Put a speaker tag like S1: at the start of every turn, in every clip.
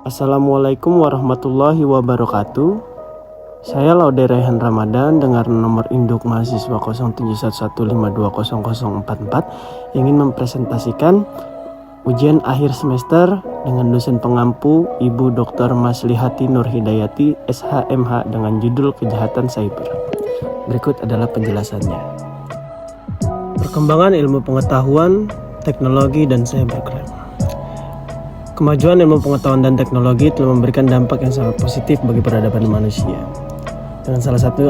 S1: Assalamualaikum warahmatullahi wabarakatuh. Saya Laude Rehan Ramadan dengan nomor induk mahasiswa 0711520044 ingin mempresentasikan ujian akhir semester dengan dosen pengampu Ibu Dr. Maslihati Nurhidayati SHMH dengan judul Kejahatan Cyber. Berikut adalah penjelasannya. Perkembangan ilmu pengetahuan, teknologi, dan cybercrime. Kemajuan ilmu pengetahuan dan teknologi telah memberikan dampak yang sangat positif bagi peradaban manusia. Dengan salah satu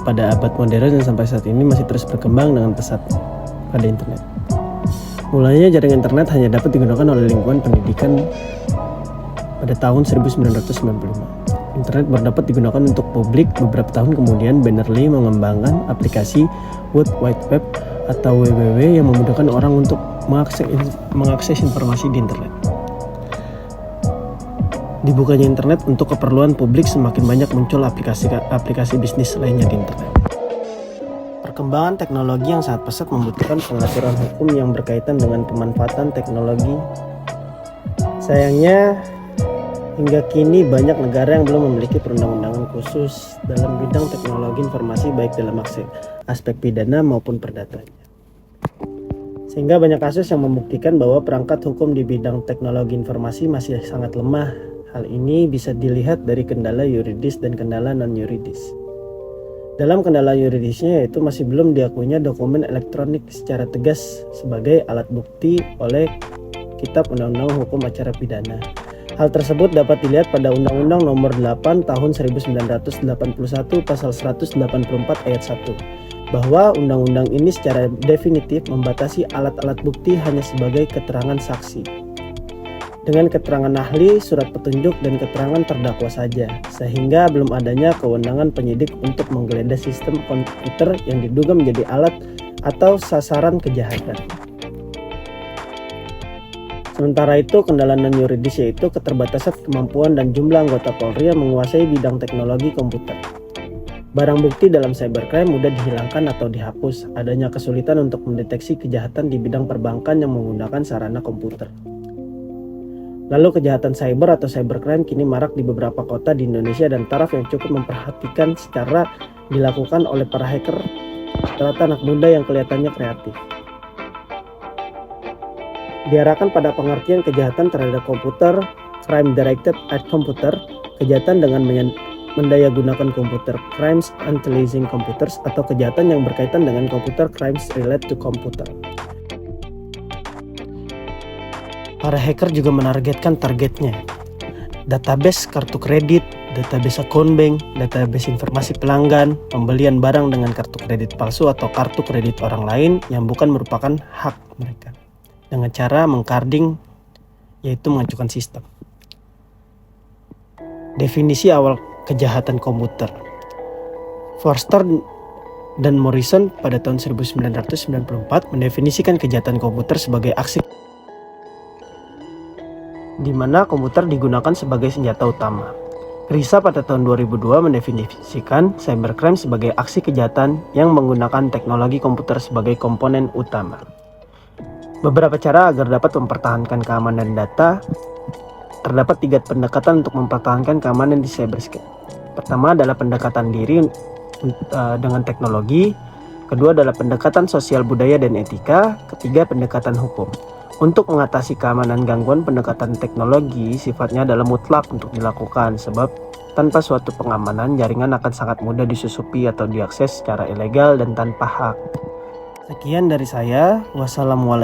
S1: pada abad modern dan sampai saat ini masih terus berkembang dengan pesat pada internet. Mulanya jaringan internet hanya dapat digunakan oleh lingkungan pendidikan pada tahun 1995. Internet baru dapat digunakan untuk publik beberapa tahun kemudian. Berners-Lee mengembangkan aplikasi World Wide Web atau WWW yang memudahkan orang untuk mengakses informasi di internet. Dibukanya internet untuk keperluan publik, semakin banyak muncul aplikasi bisnis lainnya di internet. Perkembangan teknologi yang sangat pesat membutuhkan pengaturan hukum yang berkaitan dengan pemanfaatan teknologi. Sayangnya, hingga kini banyak negara yang belum memiliki perundang-undangan khusus dalam bidang teknologi informasi, baik dalam aspek pidana maupun perdatanya. Sehingga banyak kasus yang membuktikan bahwa perangkat hukum di bidang teknologi informasi masih sangat lemah. Hal ini bisa dilihat dari kendala yuridis dan kendala non-yuridis. Dalam kendala yuridisnya yaitu masih belum diakuinya dokumen elektronik secara tegas sebagai alat bukti oleh Kitab Undang-Undang Hukum Acara Pidana. Hal tersebut dapat dilihat pada Undang-Undang Nomor 8 Tahun 1981 Pasal 184 Ayat 1, bahwa undang-undang ini secara definitif membatasi alat-alat bukti hanya sebagai keterangan saksi, dengan keterangan ahli, surat petunjuk, dan keterangan terdakwa saja, sehingga belum adanya kewenangan penyidik untuk menggeledah sistem komputer yang diduga menjadi alat atau sasaran kejahatan. Sementara itu, kendala non-yuridis yaitu keterbatasan kemampuan dan jumlah anggota Polri yang menguasai bidang teknologi komputer. Barang bukti dalam cybercrime mudah dihilangkan atau dihapus. Adanya kesulitan untuk mendeteksi kejahatan di bidang perbankan yang menggunakan sarana komputer. Lalu kejahatan cyber atau cybercrime kini marak di beberapa kota di Indonesia dan taraf yang cukup memperhatikan secara dilakukan oleh para hacker rata-rata anak muda yang kelihatannya kreatif. Diarahkan pada pengertian kejahatan terhadap komputer, crime directed at computer, kejahatan dengan mendayagunakan komputer, crimes utilizing computers, atau kejahatan yang berkaitan dengan komputer, crimes related to computer. Para hacker juga menargetkan targetnya: database kartu kredit, database akun bank, database informasi pelanggan, pembelian barang dengan kartu kredit palsu atau kartu kredit orang lain yang bukan merupakan hak mereka, dengan cara mengcarding, yaitu mengacukan sistem. Definisi awal kejahatan komputer. Forster dan Morrison pada tahun 1994 mendefinisikan kejahatan komputer sebagai aksi di mana komputer digunakan sebagai senjata utama. RISA pada tahun 2002 mendefinisikan cybercrime sebagai aksi kejahatan yang menggunakan teknologi komputer sebagai komponen utama. Beberapa cara agar dapat mempertahankan keamanan data. Terdapat 3 pendekatan untuk mempertahankan keamanan di cyberscape. Pertama adalah pendekatan diri dengan teknologi. Kedua adalah pendekatan sosial budaya dan etika. Ketiga, pendekatan hukum. Untuk mengatasi keamanan gangguan, pendekatan teknologi sifatnya adalah mutlak untuk dilakukan, sebab tanpa suatu pengamanan, jaringan akan sangat mudah disusupi atau diakses secara ilegal dan tanpa hak. Sekian dari saya. Wassalamualaikum.